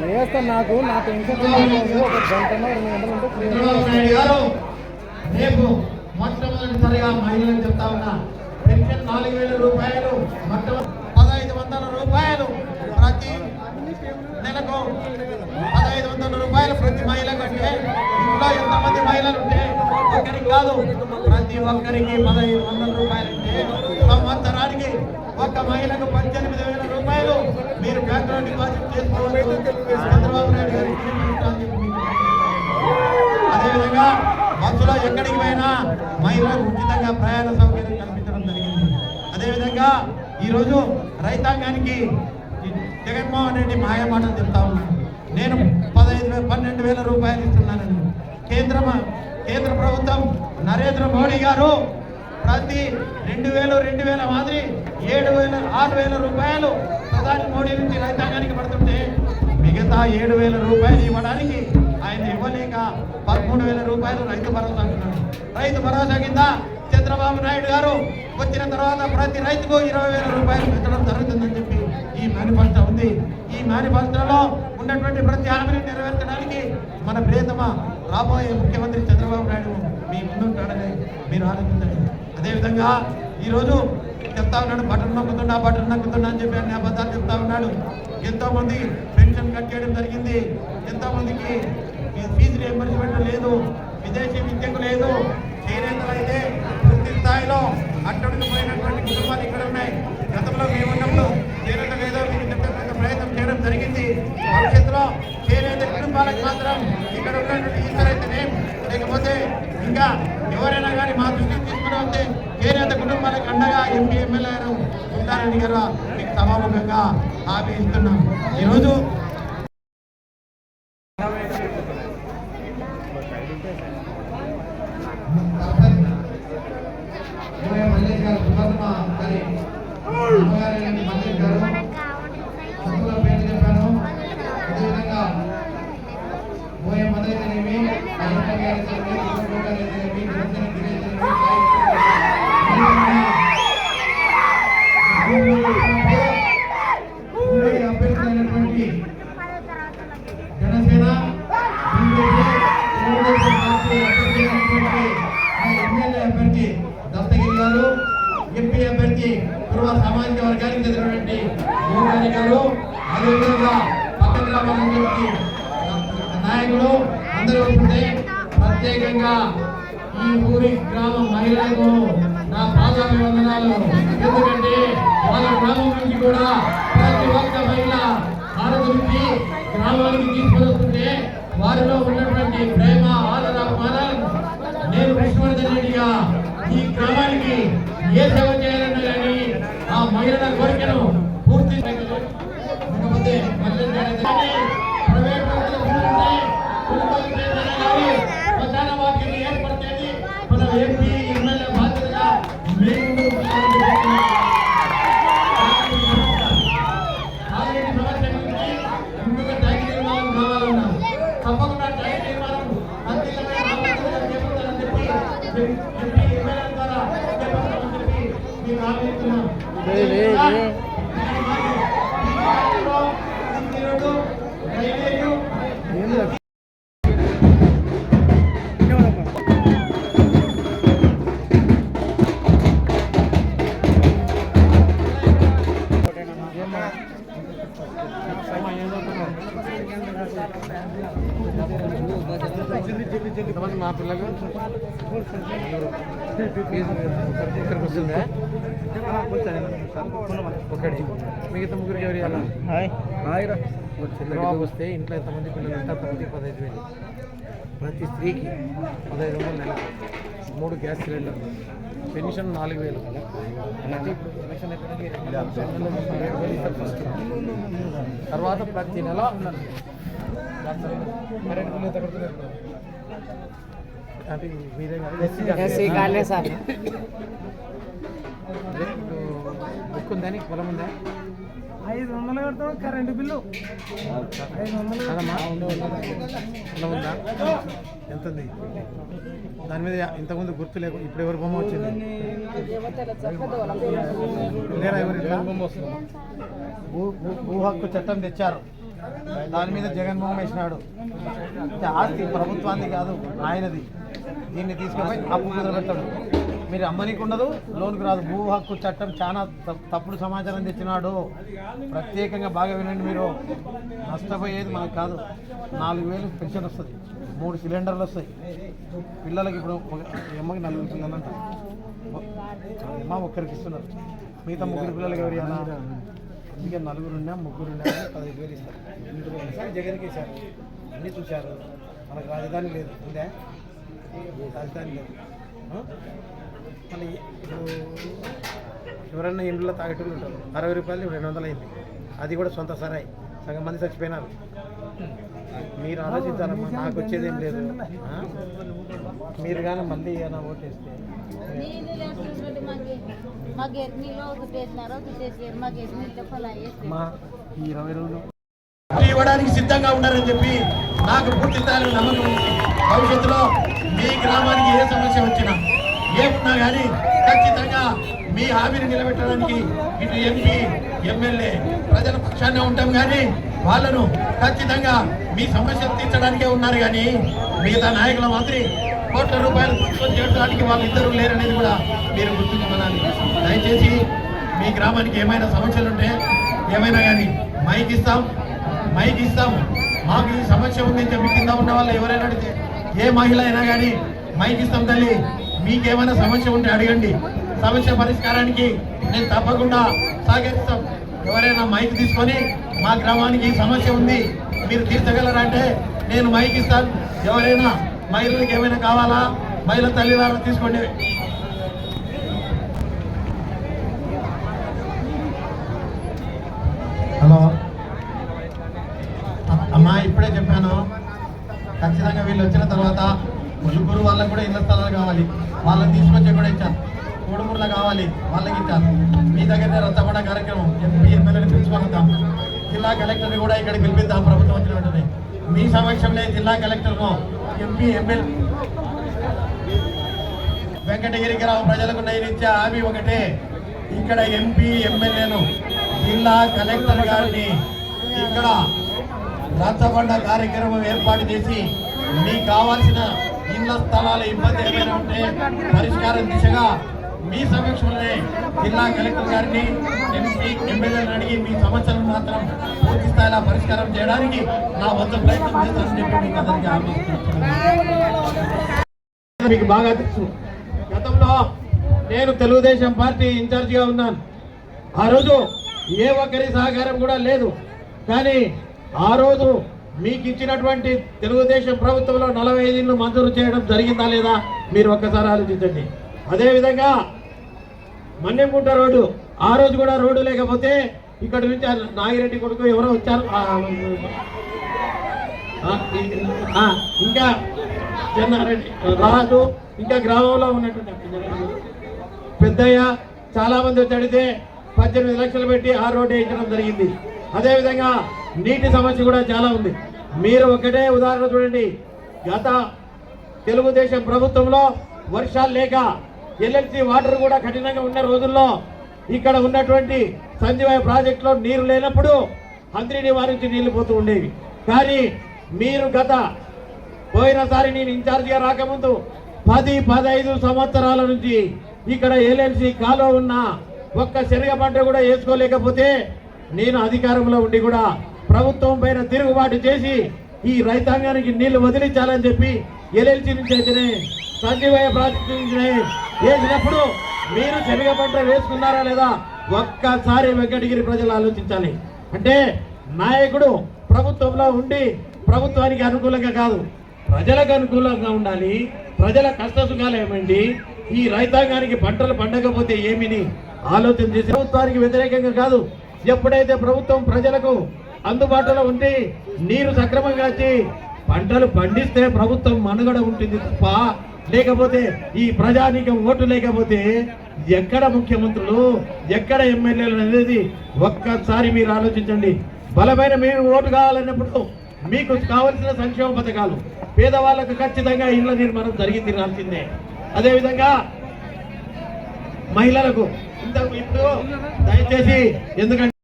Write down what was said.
నాకు నా టెన్షన్ ఒక గంటలో 2 గంటలు ఉంటే రేపు మొట్టమొదటిసారిగా మహిళలకు చెప్తా ఉన్నా, పెన్షన్ 4,000 రూపాయలు, 1,500 రూపాయలు ప్రతి నెలకు, 1,500 రూపాయలు ప్రతి మహిళకు. అంటే ఇంట్లో ఎంతమంది మహిళలు ఉంటే ఒక్కరికి కాదు, ప్రతి ఒక్కరికి 1,500 రూపాయలు. అంటే సంవత్సరానికి ఒక మహిళకు 18,000 రూపాయలు మీరు బ్యాంకులో డిపాజిట్ చేసుకోవచ్చు. చంద్రబాబు నాయుడు గారు అదేవిధంగా బస్సులో ఎక్కడికి పోయినా మహిళలకు ఉచితంగా ప్రయాణ సౌకర్యం కల్పించడం జరిగింది. అదేవిధంగా ఈరోజు రైతాంగానికి జగన్మోహన్ రెడ్డి మాయమాటలు చెప్తా ఉన్నాను. నేను 12,000 రూపాయలు ఇస్తున్నానని. కేంద్ర ప్రభుత్వం నరేంద్ర మోడీ గారు ప్రతి 2,000 మాదిరి 6,000 రూపాయలు ప్రధాని మోడీ నుంచి రైతాంగానికి పడుతుంటే మిగతా 7,000 రూపాయలు ఇవ్వడానికి ఆయన ఇవ్వలేక 13,000 రూపాయలు రైతు భరోసా అంటున్నాడు. రైతు భరోసా కింద చంద్రబాబు నాయుడు గారు వచ్చిన తర్వాత ప్రతి రైతుకు 20,000 రూపాయలు పెట్టడం జరుగుతుందని చెప్పి ఈ మేనిఫెస్టో ఉంది. ఈ మేనిఫెస్టోలో ఉన్నటువంటి ప్రతి హామీని నెరవేర్చడానికి మన ప్రియతమ రాబోయే ముఖ్యమంత్రి చంద్రబాబు నాయుడు మీ ముందుంటాడని మీరు ఆలోచించండి. అదేవిధంగా ఈరోజు చెప్తా ఉన్నాడు, బటన్ నొక్కుతున్నా అని చెప్పి అన్ని అబద్ధాలు చెప్తా ఉన్నాడు. ఎంతో మంది పెన్షన్ కట్ చేయడం జరిగింది, ఎంతో మందికి ఫీజు రియంబర్స్మెంట్ లేదు, విదేశీ విద్యకు లేదు, చేనేతలు అయితే పూర్తి స్థాయిలో అట్టడుగు పోయినటువంటి కుటుంబాలు ఇక్కడ ఉన్నాయి. గతంలో మేమున్నప్పుడు చేనేత లేదో మీకు చెప్పేంత ప్రయత్నం చేయడం జరిగింది. భవిష్యత్తులో చేనేత కుటుంబాలకు మాత్రం ఇక్కడ ఉన్నటువంటి ఈశ్వర్ అయితేనే, లేకపోతే ఇంకా ఎవరైనా కానీ మా దృష్టికి తీసుకుని వస్తే చేనేత కుటుంబాలకు అండగా ఎంపీ ఎమ్మెల్యేలు ఉంటారని గారు మీకు సభాముఖంగా హామీ ఇస్తున్నాం. ఈరోజు జనసేన ఎమ్మెల్యే అభ్యర్థి దత్తగిరి గారు, ఎంపీ అభ్యర్థి పూర్వ సామాజిక వర్గానికి చెందినటువంటి గోగాని గారు, అదేవిధంగా పక్క గ్రామాల నుంచి నాయకులు అందరూ వస్తుంటే ప్రత్యేకంగా ఈ ఊరి గ్రామ మహిళలకు నా పాదాభివందనాలు. ఎందుకంటే వాళ్ళ గ్రామం నుంచి కూడా ప్రతి ఒక్క మహిళ భారత్ గ్రామానికి తీసుకువస్తుంటే వారిలో ఉన్నటువంటి ప్రేమ, ఆదరాభిమానాలను నేను కృష్ణవర్ధన్ రెడ్డిగా ఈ గ్రామానికి ఏ సేవ చేయాలన్నా కానీ ఆ మహిళల కోరికను పూర్తి లేకపోతే ప్రైవేట్ ప్రధాన వాక్యం ఏర్పడితేనే మన ఎంపీ ఎమ్మెల్యే బాధ్యతగా తప్పకుండా ట్యాంక్ నిర్మాణం ద్వారా చేపడతామని చెప్పి మీకు హామీ ఇస్తున్నాం. మా పిల్లలు ఇక్కడికి వస్తుందా ఒకటి మిగతా ముగ్గురికి ఎవరు ఇవ్వాలి? వస్తే ఇంట్లో ఎంతమంది పిల్లలు ఉంటే అంతమందికి 15,000, ప్రతి స్త్రీకి 1500 నెలకు, 3 గ్యాస్ సిలిండర్లు, పెన్షన్ 4,000. పెన్షన్ ఫస్ట్, తర్వాత ప్రతి నెల కరెంట్ బిల్లు ఎంత కడుతున్నారు? అంటే మీరే సార్ బుక్ ఉందా, నీకు పొలం ఉందా? 500 కడతాం కరెంటు బిల్లు. 500 ఉందా? ఎంత ఉంది దాని మీద? ఇంతకుముందు గుర్తు లేకు, ఇప్పుడు ఎవరి బొమ్మ వచ్చింది? లేరా ఎవరి బొమ్మ వస్తుంది? భూ హక్కు చట్టం తెచ్చారు, దాని మీద జగన్మోహన్ వేసినాడు. అంటే ఆస్తి ప్రభుత్వాన్ని కాదు, ఆయనది. దీన్ని తీసుకుపోయి అప్పు కుదరబెట్టాడు. మీరు అమ్మనికి ఉండదు, లోన్కి రాదు. భూ హక్కు చట్టం చాలా తప్పుడు సమాచారం తెచ్చినాడు. ప్రత్యేకంగా బాగా వినండి మీరు. నష్టపోయేది మనకు కాదు. 4,000 పెన్షన్ వస్తుంది, 3 సిలిండర్లు వస్తాయి. పిల్లలకి ఇప్పుడు అమ్మకి 4 పిల్లలంట, అమ్మ ఒక్కరికి ఇస్తున్నారు. మిగతా 3 పిల్లలకి ఎవరు ఇవ్వాలా? అందుకే 4 ఉన్నా 3 ఉన్నా 15,000 ఇస్తారు. ఈసారి జగన్కి ఇచ్చారు, అన్నీ చూశారు. మనకు రాజధాని లేదు, ఉందే రాజధాని లేదు. మళ్ళీ ఇప్పుడు ఎవరన్నా ఇంట్లో తాగేటోళ్ళు ఉంటారు. 60 రూపాయలు 200 అయింది. అది కూడా సొంత సరాయి. సగం మంది చచ్చిపోయినారు. మీరు ఆలోచించాలమ్మా. నాకు వచ్చేది ఏం లేదు. మీరు కానీ మళ్ళీ ఏమైనా ఓటేస్తే మా ఈ 20 రోజులు ఇవ్వడానికి సిద్ధంగా ఉన్నారని చెప్పి నాకు పూర్తి స్థాయిలో నమ్మకం ఉంది. భవిష్యత్తులో మీ గ్రామానికి ఏ సమస్య వచ్చినా ఏమున్నా కానీ ఖచ్చితంగా మీ హామీని నిలబెట్టడానికి ఇటు ఎంపీ ఎమ్మెల్యే ప్రజల పక్షాన్ని ఉంటాం. కానీ వాళ్ళను ఖచ్చితంగా మీ సమస్యలు తీర్చడానికే ఉన్నారు. కానీ మిగతా నాయకుల మాత్రం కోట్ల రూపాయలు తీసుకొని చేయడానికి వాళ్ళిద్దరూ లేరనేది కూడా మీరు గుర్తుంచుకోవాలి. దయచేసి మీ గ్రామానికి ఏమైనా సమస్యలు ఉంటే ఏమైనా కానీ మైక్ ఇస్తాం. మాకు ఈ సమస్య ఉందని చెప్పి కింద ఉన్న వాళ్ళు ఎవరైనా అడిగితే, ఏ మహిళ అయినా కానీ మైక్ ఇస్తాం తల్లి, మీకేమైనా సమస్య ఉంటే అడగండి. సమస్య పరిష్కారానికి నేను తప్పకుండా సహకరిస్తాం. ఎవరైనా మైక్ తీసుకొని మా గ్రామానికి సమస్య ఉంది మీరు తీర్చగలరా అంటే నేను మైక్ ఇస్తాను. ఎవరైనా మహిళలకు ఏమైనా కావాలా, మహిళ తల్లిదారు తీసుకోండి. హలో అమ్మా, ఇప్పుడే చెప్పాను. ఖచ్చితంగా వీళ్ళు వచ్చిన తర్వాత ములుగురు వాళ్ళకు కూడా ఇళ్ల స్థలాలు కావాలి, వాళ్ళని తీసుకొచ్చి కూడా ఇచ్చారు. కోడుమూరులో కావాలి, వాళ్ళకి ఇచ్చారు. మీ దగ్గరనే రచ్చబండ కార్యక్రమం ఎంపీ ఎమ్మెల్యేని పిలుచుకొద్దాం. జిల్లా కలెక్టర్ని కూడా ఇక్కడ పిలిపిద్దాం. ప్రభుత్వం వచ్చిన వెంటనే మీ సమక్షంలో జిల్లా కలెక్టర్ను ఎంపీ ఎమ్మెల్యే వెంకటగిరి గ్రామ ప్రజలకు నేను ఇచ్చే హామీ ఒకటే, ఇక్కడ ఎంపీ ఎమ్మెల్యేను జిల్లా కలెక్టర్ గారిని ఇక్కడ రచ్చబండ కార్యక్రమం ఏర్పాటు చేసి మీకు కావాల్సిన ఇళ్ల స్థలాల ఇబ్బంది ఏమైనా ఉంటే పరిష్కారం దిశగా మీ సమక్షంలోనే జిల్లా కలెక్టర్ గారిని ఎంపీ ఎమ్మెల్యేలను అడిగి మీ సమస్యలను మాత్రం పూర్తి స్థాయిలో పరిష్కారం చేయడానికి నా వంతు ప్రయత్నం చేస్తానని చెప్పి మీకు అందరికీ హామీ ఇస్తున్నాను. మీకు బాగా తెలుసు, గతంలో నేను తెలుగుదేశం పార్టీ ఇన్ఛార్జిగా ఉన్నాను. ఆ రోజు ఏ ఒక్కరి సహకారం కూడా లేదు. కానీ ఆ రోజు మీకు ఇచ్చినటువంటి తెలుగుదేశం ప్రభుత్వంలో 45 ఇళ్ళు మంజూరు చేయడం జరిగిందా లేదా మీరు ఒక్కసారి ఆలోచించండి. అదేవిధంగా మన్నెంగుంట రోడ్డు, ఆ రోజు కూడా రోడ్డు లేకపోతే ఇక్కడ నుంచి నాగిరెడ్డి కొడుకు ఎవరో వచ్చారు, ఇంకా చెన్నారెడ్డి రాజు, ఇంకా గ్రామంలో ఉన్నటువంటి పెద్దయ్య చాలా మంది వచ్చి అడిగితే 18 లక్షలు పెట్టి ఆ రోడ్డు వేయించడం జరిగింది. అదేవిధంగా నీటి సమస్య కూడా చాలా ఉంది. మీరు ఒకటే ఉదాహరణ చూడండి. గత తెలుగుదేశం ప్రభుత్వంలో వర్షాలు లేక ఎల్ఎల్సి వాటర్ కూడా కఠినంగా ఉన్న రోజుల్లో ఇక్కడ ఉన్నటువంటి సంజీవయ్య ప్రాజెక్టులో నీరు లేనప్పుడు హంద్రిని వారి నుంచి నీళ్లు పోతూ ఉండేవి. కానీ మీరు గత పోయినసారి నేను ఇన్ఛార్జిగా రాకముందు 10-15 సంవత్సరాల నుంచి ఇక్కడ ఎల్ఎల్సి కాలో ఉన్న ఒక్క శనగ పంట కూడా వేసుకోలేకపోతే నేను అధికారంలో ఉండి కూడా ప్రభుత్వం పైన తిరుగుబాటు చేసి ఈ రైతాంగానికి నీళ్లు వదిలించాలని చెప్పి ఎల్ఎల్సి నుంచి అయితేనే సంజీవయ్య ప్రాజెక్టు నుంచి వేసినప్పుడు మీరు శనగ పంట వేసుకున్నారా లేదా ఒక్కసారి వెంకటగిరి ప్రజలు ఆలోచించాలి. అంటే నాయకుడు ప్రభుత్వంలో ఉండి ప్రభుత్వానికి అనుకూలంగా కాదు, ప్రజలకు అనుకూలంగా ఉండాలి. ప్రజల కష్ట సుఖాలు ఏమండి, ఈ రైతాంగానికి పంటలు పండకపోతే ఏమిని ఆలోచన చేసి ప్రభుత్వానికి వ్యతిరేకంగా కాదు. ఎప్పుడైతే ప్రభుత్వం ప్రజలకు అందుబాటులో ఉండి నీరు సక్రమంగా వచ్చి పంటలు పండిస్తే ప్రభుత్వం మనుగడ ఉంటుంది తప్ప, లేకపోతే ఈ ప్రజానీకం ఓటు లేకపోతే ఎక్కడ ముఖ్యమంత్రులు ఎక్కడ ఎమ్మెల్యేలు అనేది ఒక్కసారి మీరు ఆలోచించండి. బలమైన మీరు ఓటు కావాలన్నప్పుడు మీకు కావలసిన సంక్షేమ పథకాలు పేదవాళ్లకు ఖచ్చితంగా ఇళ్ల నిర్మాణం జరిగి తీరాల్సిందే. అదేవిధంగా మహిళలకు ఇప్పుడు దయచేసి, ఎందుకంటే